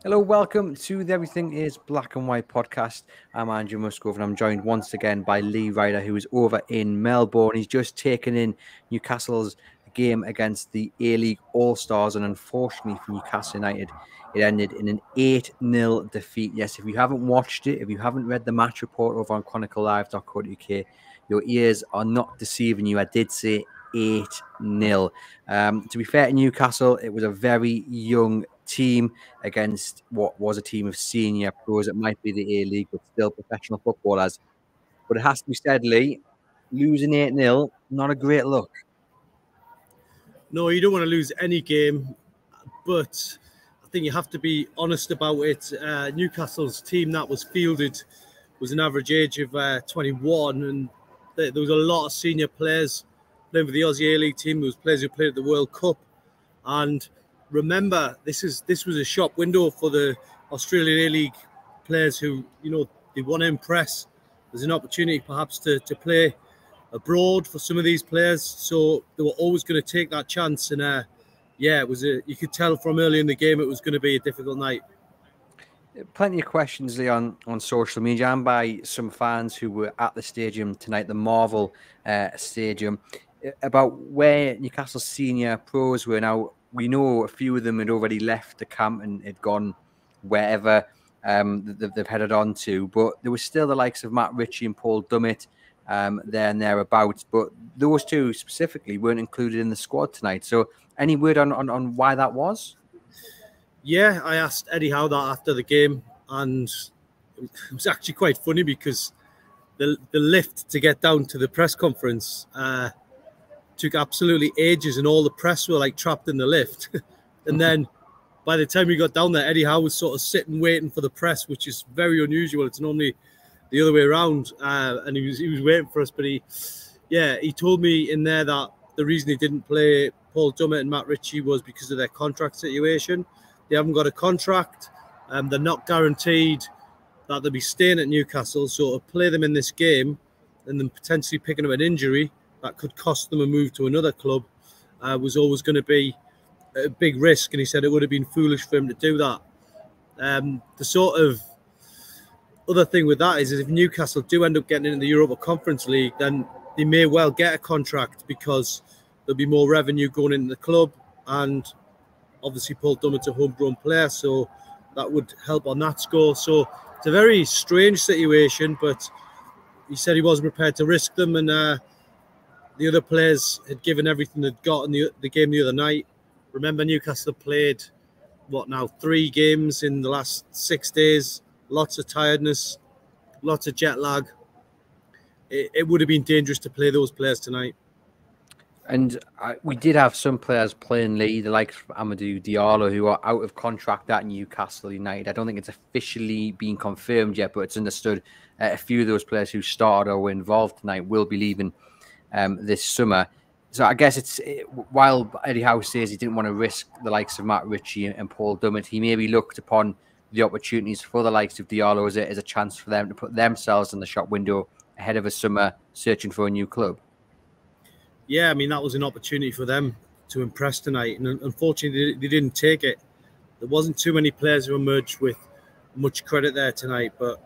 Hello, welcome to the Everything is Black and White podcast. I'm Andrew Musgrove and I'm joined once again by Ryder, who is over in Melbourne. He's just taken in Newcastle's game against the A-League All-Stars, and unfortunately for Newcastle United, it ended in an 8-0 defeat. Yes, if you haven't watched it, if you haven't read the match report over on chroniclelive.co.uk, your ears are not deceiving you. I did say 8-0. To be fair to Newcastle, it was a very young team against what was a team of senior pros. It might be the A-League, but still professional footballers. But it has to be said, Lee, losing 8-0, not a great look. No, you don't want to lose any game, but I think you have to be honest about it. Newcastle's team that was fielded was an average age of 21, and there was a lot of senior players playing for the Aussie A-League team. There was players who played at the World Cup. And remember, this was a shop window for the Australian A-League players who, they want to impress. There's an opportunity perhaps to play abroad for some of these players. So they were always going to take that chance. And you could tell from early in the game it was going to be a difficult night. Plenty of questions, Lee, on social media and by some fans who were at the stadium tonight, the Marvel Stadium, about where Newcastle senior pros were. Now, we know a few of them had already left the camp and had gone wherever they've headed on to, but there was still the likes of Matt Ritchie and Paul Dummett there and thereabouts, but those two specifically weren't included in the squad tonight. So any word on why that was? Yeah, I asked Eddie Howe that after the game, and it was actually quite funny because the lift to get down to the press conference took absolutely ages, and all the press were like trapped in the lift. And then by the time we got down there, Eddie Howe was sort of sitting waiting for the press, which is very unusual. It's normally the other way around, and he was waiting for us. But he told me in there that the reason he didn't play Paul Dummett and Matt Ritchie was because of their contract situation. They haven't got a contract. They're not guaranteed that they'll be staying at Newcastle. So to play them in this game and then potentially picking up an injury that could cost them a move to another club was always going to be a big risk. And he said it would have been foolish for him to do that. The sort of other thing with that is if Newcastle do end up getting into the Europa Conference League, then they may well get a contract because there'll be more revenue going into the club. And obviously, Paul Dummett's a homegrown player, so that would help on that score. So it's a very strange situation, but he said he wasn't prepared to risk them, and the other players had given everything they'd got in the game the other night. Remember, Newcastle played, 3 games in the last 6 days, lots of tiredness, lots of jet lag. It would have been dangerous to play those players tonight. And we did have some players playing Lee, the likes of Amadou Diallo, who are out of contract at Newcastle United. I don't think it's officially been confirmed yet, but it's understood a few of those players who started or were involved tonight will be leaving this summer. So I guess while Eddie Howe says he didn't want to risk the likes of Matt Ritchie and Paul Dummett, he maybe looked upon the opportunities for the likes of Diallo as a chance for them to put themselves in the shop window ahead of a summer searching for a new club. Yeah, I mean, that was an opportunity for them to impress tonight. And unfortunately, they didn't take it. There wasn't too many players who emerged with much credit there tonight. But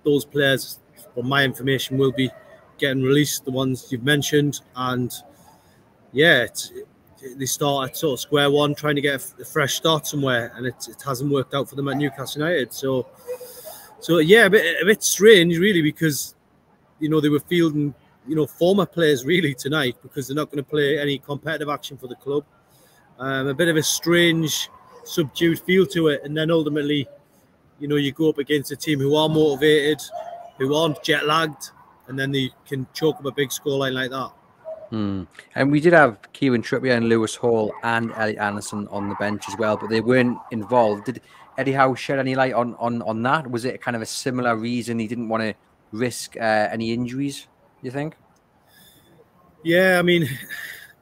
those players, from my information, will be getting released, the ones you've mentioned. And, they start at sort of square one, trying to get a fresh start somewhere. And it hasn't worked out for them at Newcastle United. So a bit strange, really, because, they were fielding former players really tonight because they're not going to play any competitive action for the club. A bit of a strange, subdued feel to it. And then ultimately, you go up against a team who are motivated, who aren't jet lagged, and then they can chalk up a big scoreline like that. And we did have Kieran Trippier and Lewis Hall and Elliot Anderson on the bench as well, but they weren't involved. Did Eddie Howe shed any light on that? Was it kind of a similar reason he didn't want to risk any injuries, you think? Yeah, I mean,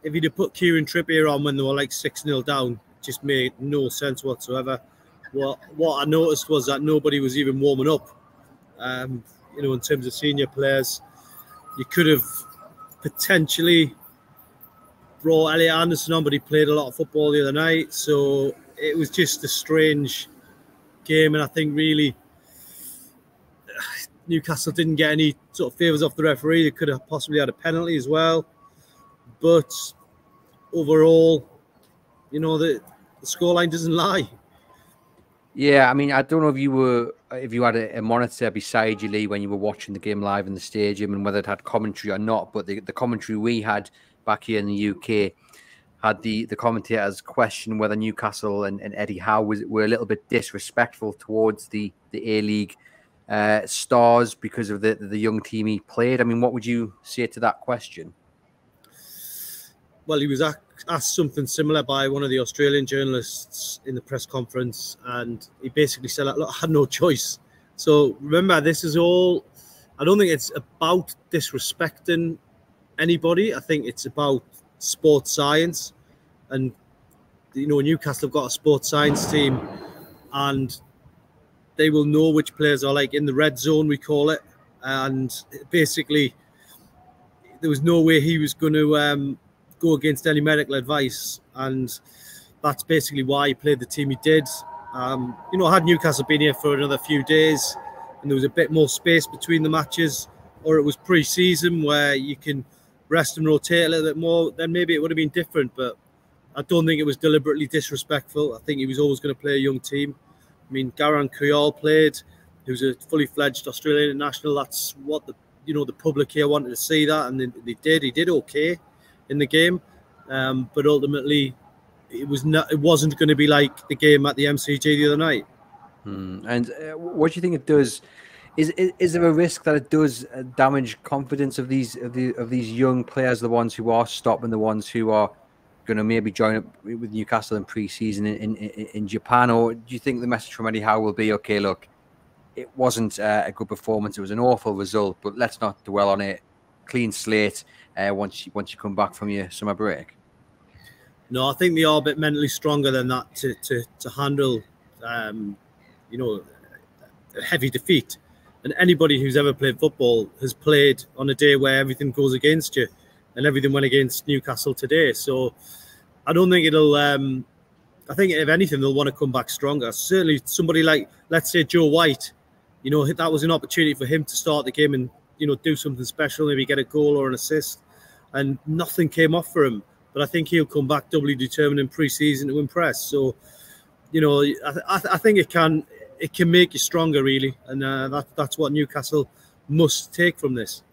if he'd have put Kieran Trippier on when they were like 6-0 down, it just made no sense whatsoever. What I noticed was that nobody was even warming up. In terms of senior players, you could have potentially brought Elliot Anderson on, but he played a lot of football the other night. So it was just a strange game, and I think really Newcastle didn't get any sort of favours off the referee. They could have possibly had a penalty as well. But overall, you know, the scoreline doesn't lie. Yeah, I mean, I don't know if you had a monitor beside you, Lee, when you were watching the game live in the stadium, and whether it had commentary or not. But the commentary we had back here in the UK had the commentators question whether Newcastle and Eddie Howe were a little bit disrespectful towards the A-League stars because of the young team he played. I mean, what would you say to that question? Well, he was asked something similar by one of the Australian journalists in the press conference, and he basically said, look, I had no choice. So remember, this is all, I don't think it's about disrespecting anybody. I think it's about sports science. And, you know, Newcastle have got a sports science team, and they will know which players are like in the red zone, we call it. And basically, there was no way he was going to go against any medical advice, and that's basically why he played the team he did. You know, had Newcastle been here for another few days and there was a bit more space between the matches, or it was pre-season where you can rest and rotate a little bit more, then maybe it would have been different. But I don't think it was deliberately disrespectful. I think he was always going to play a young team. I mean, Garang Kuyal played, he was a fully fledged Australian international. That's what the public here wanted to see, that, and they did. He did okay in the game, but ultimately it wasn't going to be like the game at the MCG the other night. And what do you think it does? Is there a risk that it does damage confidence of these young players, the ones who are stopping, the ones who are going to maybe join up with Newcastle in pre-season in Japan? Or do you think the message from Eddie Howe will be, okay, look, it wasn't a good performance, it was an awful result, but let's not dwell on it, clean slate once you come back from your summer break? No, I think they are a bit mentally stronger than that to handle you know, a heavy defeat. And anybody who's ever played football has played on a day where everything goes against you, and everything went against Newcastle today. So I don't think it'll I think if anything they'll want to come back stronger. Certainly somebody like, let's say, Joe White, you know, that was an opportunity for him to start the game and, you know, do something special, maybe get a goal or an assist, and nothing came off for him. But I think he'll come back doubly determined in pre-season to impress. So, you know, I think it can make you stronger, really, and that's what Newcastle must take from this.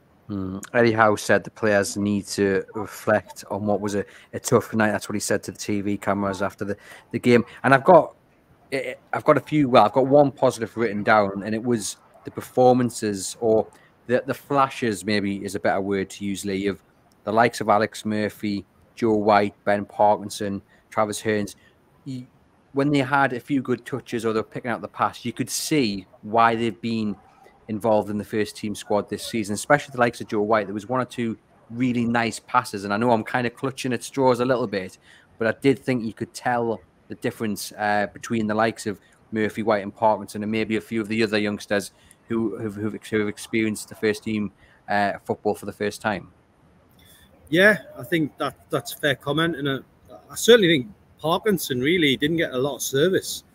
Eddie Howe said the players need to reflect on what was a tough night. That's what he said to the TV cameras after the game. And I've got a few. Well, I've got one positive written down, and it was the performances, or the flashes, maybe is a better word to use, Lee, of the likes of Alex Murphy, Joe White, Ben Parkinson, Travis Hearns. When they had a few good touches or they're picking out the pass, you could see why they've been involved in the first team squad this season, especially the likes of Joe White. There was one or two really nice passes, and I know I'm kind of clutching at straws a little bit, but I did think you could tell the difference between the likes of Murphy, White, and Parkinson, and maybe a few of the other youngsters who've experienced the first team football for the first time. Yeah, I think that's a fair comment, and I certainly think Parkinson really didn't get a lot of service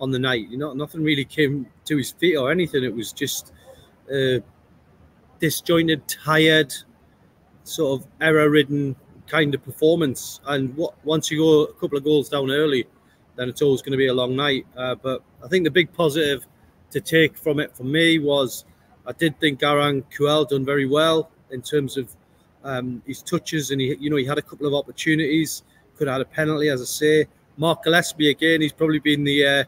on the night. You know, nothing really came to his feet or anything. It was just disjointed, tired, sort of error-ridden kind of performance. And once you go a couple of goals down early, then it's always going to be a long night. But I think the big positive to take from it for me was I did think Garang Kuyal done very well in terms of his touches, and he had a couple of opportunities. Could have had a penalty, as I say. Mark Gillespie, again, he's probably been the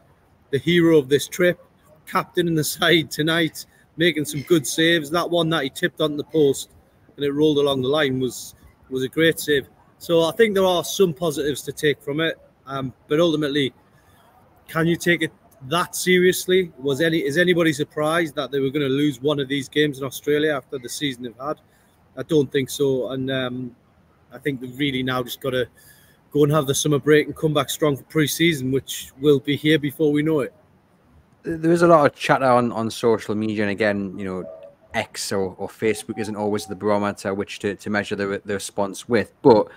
hero of this trip, captain in the side tonight, making some good saves. That one that he tipped onto the post and it rolled along the line was a great save. So I think there are some positives to take from it, but ultimately, can you take it that seriously? Is anybody surprised that they were going to lose one of these games in Australia after the season they've had? I don't think so, and I think they've really now just got to go and have the summer break and come back strong for pre-season, which will be here before we know it. There is a lot of chatter on social media, and again, you know, X or Facebook isn't always the barometer which to measure the response with. But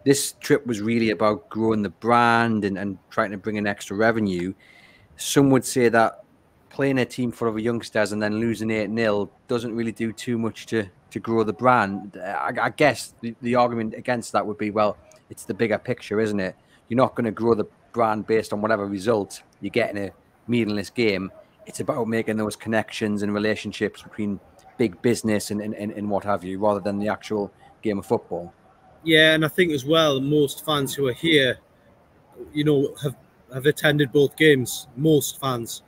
this trip was really about growing the brand and trying to bring in extra revenue. Some would say that playing a team full of youngsters and then losing 8-0 doesn't really do too much to grow the brand. I guess the argument against that would be, well, it's the bigger picture, isn't it? You're not going to grow the brand based on whatever result you get in a meaningless game. It's about making those connections and relationships between big business and what have you, rather than the actual game of football. Yeah, and I think as well, most fans who are here, have attended both games. Most fans,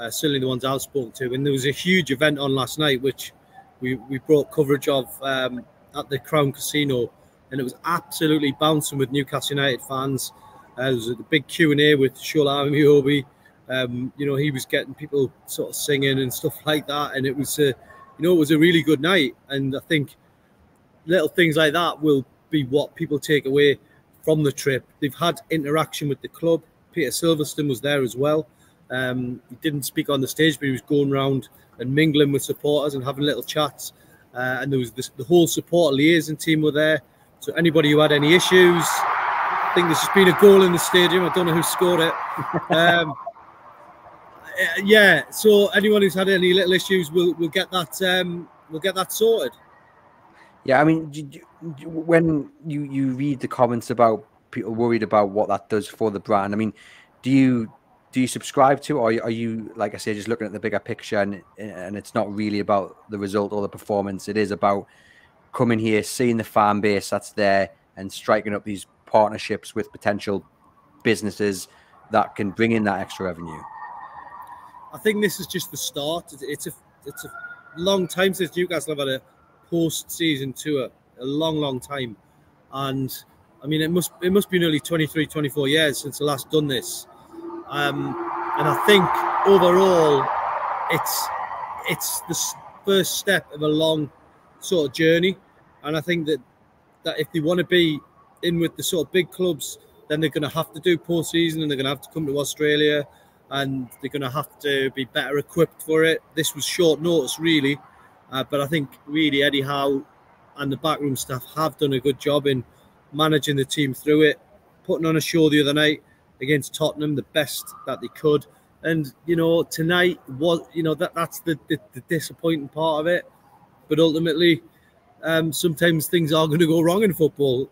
certainly the ones I've spoken to. And there was a huge event on last night, which we brought coverage of at the Crown Casino, and it was absolutely bouncing with Newcastle United fans. There was a big Q&A with Shola Amiobi. He was getting people sort of singing and stuff like that, and it was it was a really good night. And I think little things like that will be what people take away from the trip. They've had interaction with the club. Peter Silverstone was there as well. He didn't speak on the stage, but he was going around and mingling with supporters and having little chats. And there was the whole support liaison team were there. So anybody who had any issues, I think there's just been a goal in the stadium. I don't know who scored it. Yeah. So anyone who's had any little issues, we'll get that sorted. Yeah, I mean, when you read the comments about people worried about what that does for the brand, I mean, do you subscribe to, or are you, like I say, just looking at the bigger picture and it's not really about the result or the performance? It is about coming here, seeing the fan base that's there, and striking up these partnerships with potential businesses that can bring in that extra revenue. I think this is just the start. It's a long time since Newcastle have had a post-season tour, a long time. And I mean, it must be nearly 23, 24 years since the last done this. And I think overall, it's the first step of a long sort of journey. And I think that if they want to be in with the sort of big clubs, then they're going to have to do post-season, and they're going to have to come to Australia, and they're going to have to be better equipped for it. This was short notice, really. But I think really Eddie Howe and the backroom staff have done a good job in managing the team through it, putting on a show the other night against Tottenham, the best that they could. And, tonight was, that's the disappointing part of it. But ultimately, sometimes things are going to go wrong in football.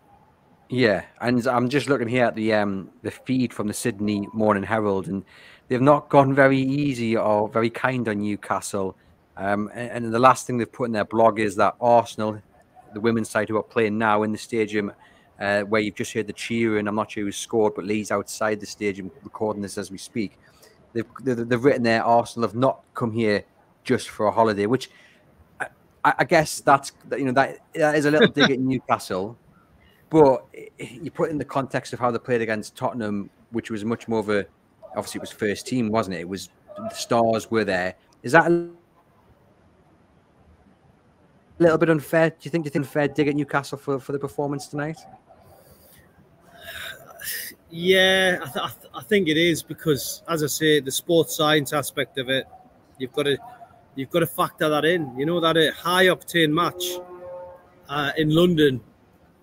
Yeah, and I'm just looking here at the feed from the Sydney Morning Herald, and they've not gone very easy or very kind on Newcastle. And the last thing they've put in their blog is that Arsenal, the women's side who are playing now in the stadium, where you've just heard the cheering. I'm not sure who scored, but Lee's outside the stadium recording this as we speak. They've written there, Arsenal have not come here just for a holiday, which I guess that is a little dig at Newcastle. But you put in the context of how they played against Tottenham, which was much more of a, obviously it was first team, wasn't it? It was, the stars were there. Is that a little bit unfair? Do you think it's unfair dig at Newcastle for the performance tonight? Yeah, I think it is, because, as I say, the sports science aspect of it, you've got to factor that in. That a high octane match in London,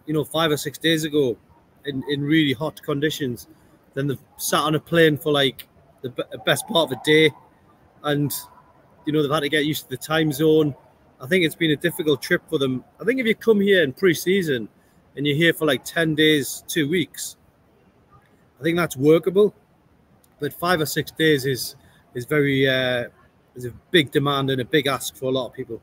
5 or 6 days ago, in really hot conditions, then they've sat on a plane for like the best part of a day, and they've had to get used to the time zone. I think it's been a difficult trip for them. I think if you come here in pre-season and you're here for like 10 days, 2 weeks, I think that's workable. But 5 or 6 days is very is a big demand and a big ask for a lot of people.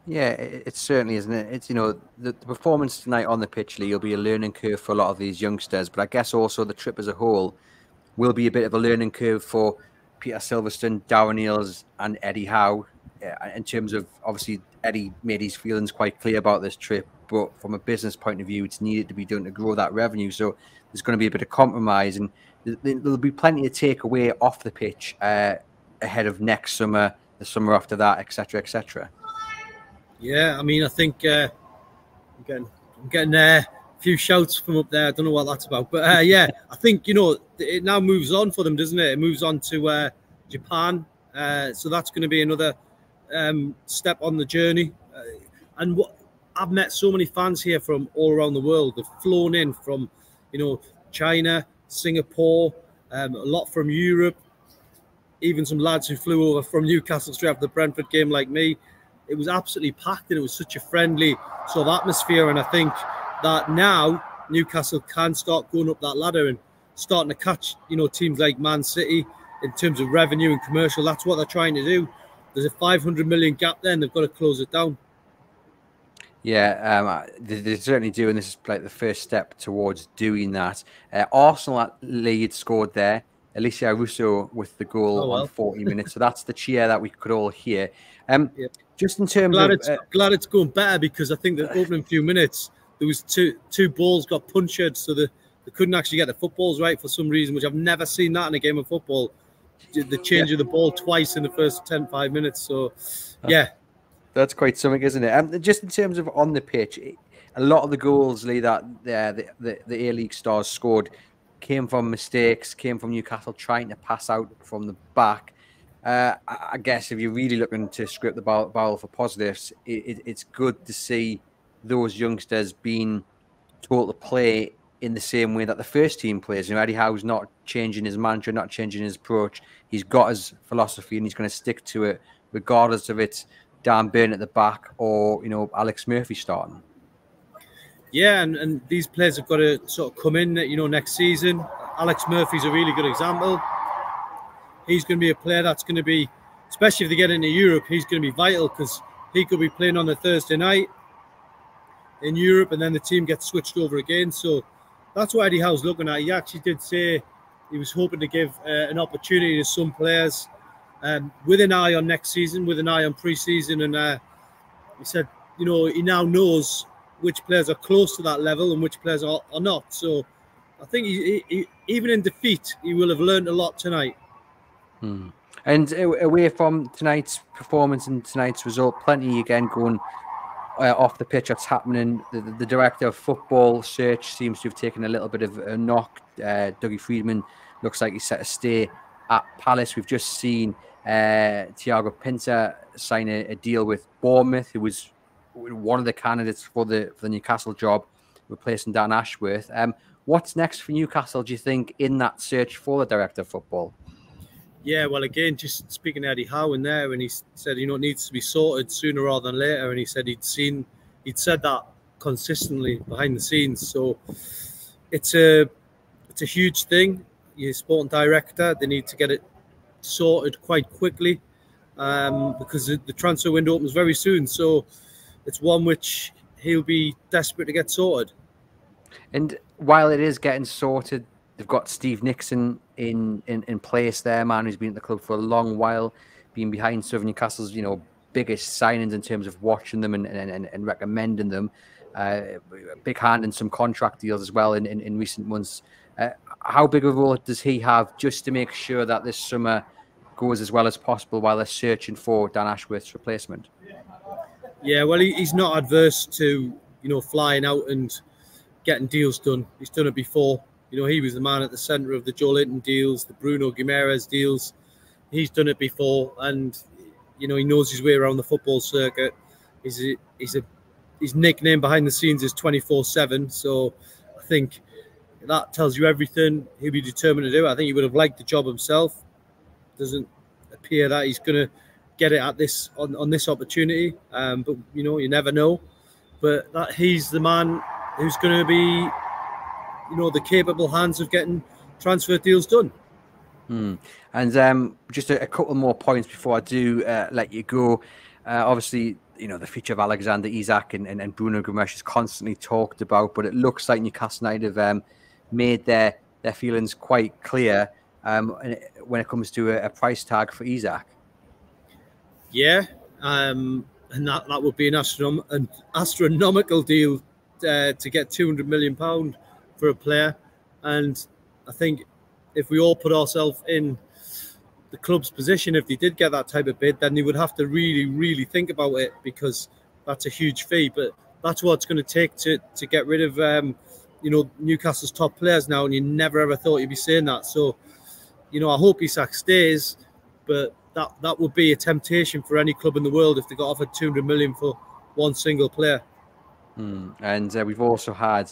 Yeah, it certainly isn't it. It's the performance tonight on the pitch, Lee, will be a learning curve for a lot of these youngsters, but I guess also the trip as a whole will be a bit of a learning curve for Peter Silverstone, Darren Eales, and Eddie Howe. In terms of, obviously, Eddie made his feelings quite clear about this trip, but from a business point of view, it's needed to be done to grow that revenue. So there's going to be a bit of compromise, and there'll be plenty to take away off the pitch ahead of next summer, the summer after that, etc., etc. Yeah, I mean, I think I'm getting a few shouts from up there. I don't know what that's about, but yeah, I think it now moves on for them, doesn't it? It moves on to Japan, so that's going to be another step on the journey. And I've met so many fans here from all around the world. They've flown in from China, Singapore, a lot from Europe. even some lads who flew over from Newcastle straight after the Brentford game like me. It was absolutely packed, and it was such a friendly sort of atmosphere. And I think that now Newcastle can start going up that ladder and starting to catch, teams like Man City in terms of revenue and commercial. That's what they're trying to do. There's a 500 million gap there, and they've got to close it down. Yeah, they certainly do, and this is like the first step towards doing that. Arsenal at Leeds scored there. Alicia Russo with the goal on 40 minutes. So that's the cheer that we could all hear. Just in terms glad it's going better, because I think the opening few minutes there was two balls got punctured, so they couldn't actually get the footballs right for some reason, which I've never seen that in a game of football. The change of the ball twice in the first 5 minutes. So, yeah. That's quite something, isn't it? Just in terms of on the pitch, a lot of the goals, Lee, that the A-League stars scored came from mistakes, came from Newcastle trying to pass out from the back. I guess if you're really looking to script the barrel for positives, it's good to see those youngsters being told to play in the same way that the first team plays. Eddie Howe's not changing his mantra, not changing his approach. He's got his philosophy, and he's going to stick to it, regardless of it's Dan Burn at the back or Alex Murphy starting. Yeah, and these players have got to sort of come in, next season. Alex Murphy's a really good example. He's going to be a player that's going to be, especially if they get into Europe, he's going to be vital, because he could be playing on a Thursday night in Europe, and then the team gets switched over again. So that's what Eddie Howe's looking at. He actually did say he was hoping to give an opportunity to some players with an eye on next season, with an eye on pre-season. And he said, he now knows which players are close to that level and which players are not. So I think he, even in defeat, he will have learned a lot tonight. And away from tonight's performance and tonight's result, plenty again going off the pitch that's happening. The director of football search seems to have taken a little bit of a knock. Dougie Friedman looks like he's set to stay at Palace. We've just seen Thiago Pinter sign a deal with Bournemouth, who was one of the candidates for the Newcastle job, replacing Dan Ashworth. What's next for Newcastle, do you think, in that search for the director of football? Yeah, well, again, just speaking to Eddie Howe in there, and he said, it needs to be sorted sooner rather than later. And he said he'd said that consistently behind the scenes. So it's a huge thing. You're a sporting director. They need to get it sorted quite quickly because the transfer window opens very soon. So it's one which he'll be desperate to get sorted. And while it is getting sorted, they've got Steve Nixon in place there, man, who's been at the club for a long while, being behind some of Newcastle's, biggest signings in terms of watching them and recommending them. Big hand in some contract deals as well in recent months. How big of a role does he have just to make sure that this summer goes as well as possible while they're searching for Dan Ashworth's replacement? Yeah, well, he's not adverse to, flying out and getting deals done. He's done it before. He was the man at the centre of the Joe Linton deals, the Bruno Guimaraes deals. He's done it before, and he knows his way around the football circuit. His nickname behind the scenes is 24/7. So I think that tells you everything. He'll be determined to do it. I think he would have liked the job himself. Doesn't appear that he's going to get it at this on this opportunity, but you never know. But that he's the man who's going to be, the capable hands of getting transfer deals done. And just a couple more points before I do let you go. Obviously, the future of Alexander Isak and Bruno Guimaraes is constantly talked about, but it looks like Newcastle United have made their feelings quite clear when it comes to a price tag for Isak. Yeah, and that would be an astronomical deal to get £200 million for a player. And I think if we all put ourselves in the club's position, if they did get that type of bid, then they would have to really, really think about it, because that's a huge fee. But that's what it's going to take to get rid of, Newcastle's top players now. And you never ever thought you'd be saying that. So, I hope Isak stays, but that would be a temptation for any club in the world if they got offered 200 million for one single player. And we've also had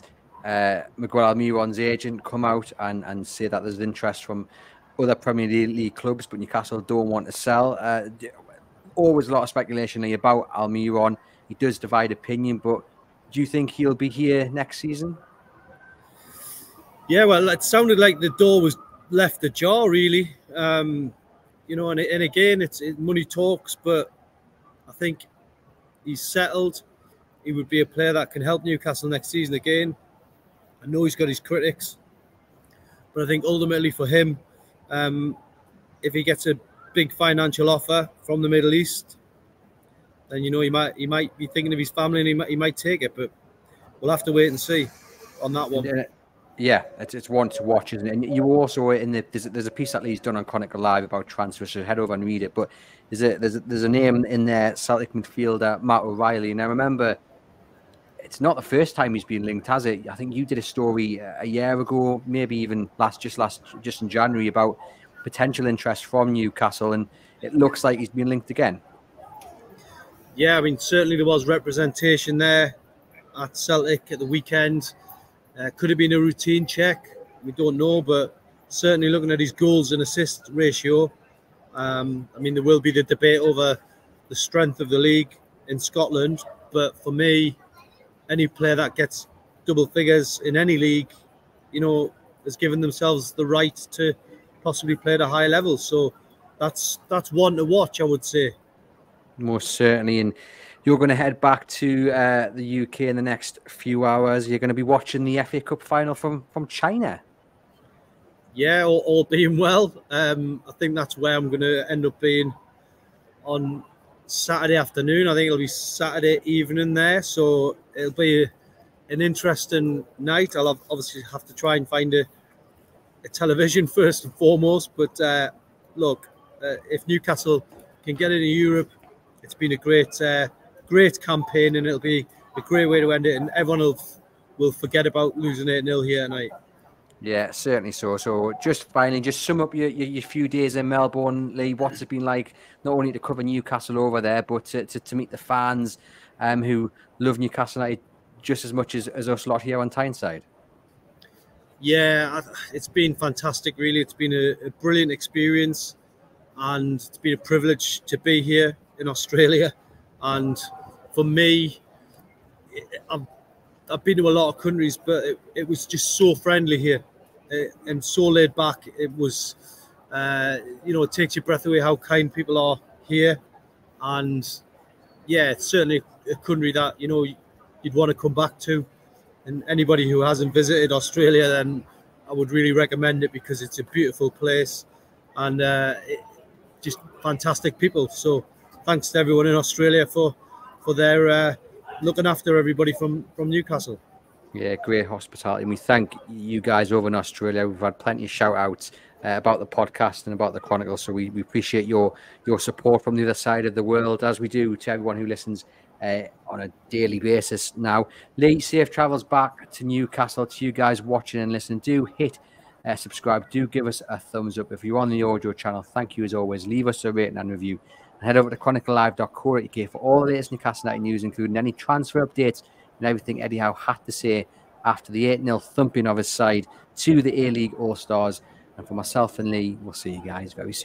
Miguel Almiron's agent come out and say that there's interest from other Premier League clubs, but Newcastle don't want to sell. Always a lot of speculation about Almiron. He does divide opinion, but do you think he'll be here next season? Yeah, well, it sounded like the door was left ajar, really. You know, and again, it's money talks, but I think he's settled. He would be a player that can help Newcastle next season again. I know he's got his critics, but I think ultimately for him, if he gets a big financial offer from the Middle East, then he might be thinking of his family and he might take it. But we'll have to wait and see on that one. Yeah, it's one to watch, isn't it? And you also there's a piece that Lee's done on Chronicle Live about transfers, so head over and read it. But there's a name in there, Celtic midfielder Matt O'Reilly, and I remember it's not the first time he's been linked, has it? I think you did a story a year ago, maybe even just in January, about potential interest from Newcastle, and it looks like he's been linked again. Yeah, I mean, certainly there was representation there at Celtic at the weekend. Could have been a routine check. We don't know, but certainly looking at his goals and assist ratio, I mean, there will be the debate over the strength of the league in Scotland. But for me, any player that gets double figures in any league, has given themselves the right to possibly play at a high level. So that's one to watch, I would say. Most certainly. And you're going to head back to the UK in the next few hours. You're going to be watching the FA Cup final from China. Yeah, all being well. I think that's where I'm going to end up being on Saturday afternoon. I think it'll be Saturday evening there. So it'll be an interesting night. I'll obviously have to try and find a television first and foremost. But look, if Newcastle can get into Europe, it's been a great campaign, and it'll be a great way to end it. And everyone will forget about losing 8-0 here tonight. Yeah, certainly so. So just finally, just sum up your few days in Melbourne, Lee. What's it been like, not only to cover Newcastle over there, but to meet the fans who love Newcastle United just as much as us lot here on Tyneside? Yeah, it's been fantastic, really. It's been a brilliant experience, and it's been a privilege to be here in Australia. And for me, I've been to a lot of countries, but it was just so friendly here and so laid back. It was, it takes your breath away how kind people are here. And yeah, it's certainly a country that, you'd want to come back to. And anybody who hasn't visited Australia, then I would really recommend it, because it's a beautiful place and just fantastic people. So thanks to everyone in Australia for their looking after everybody from Newcastle. Yeah, great hospitality. And we thank you guys over in Australia. We've had plenty of shout outs about the podcast and about the Chronicle. So we appreciate your support from the other side of the world, as we do to everyone who listens on a daily basis now. Lee, safe travels back to Newcastle. To you guys watching and listening, do hit subscribe. Do give us a thumbs up. If you're on the audio channel, thank you as always. Leave us a rating and review. And head over to chroniclelive.co.uk for all the latest Newcastle United news, including any transfer updates and everything Eddie Howe had to say after the 8-0 thumping of his side to the A-League All-Stars. And for myself and Lee, we'll see you guys very soon.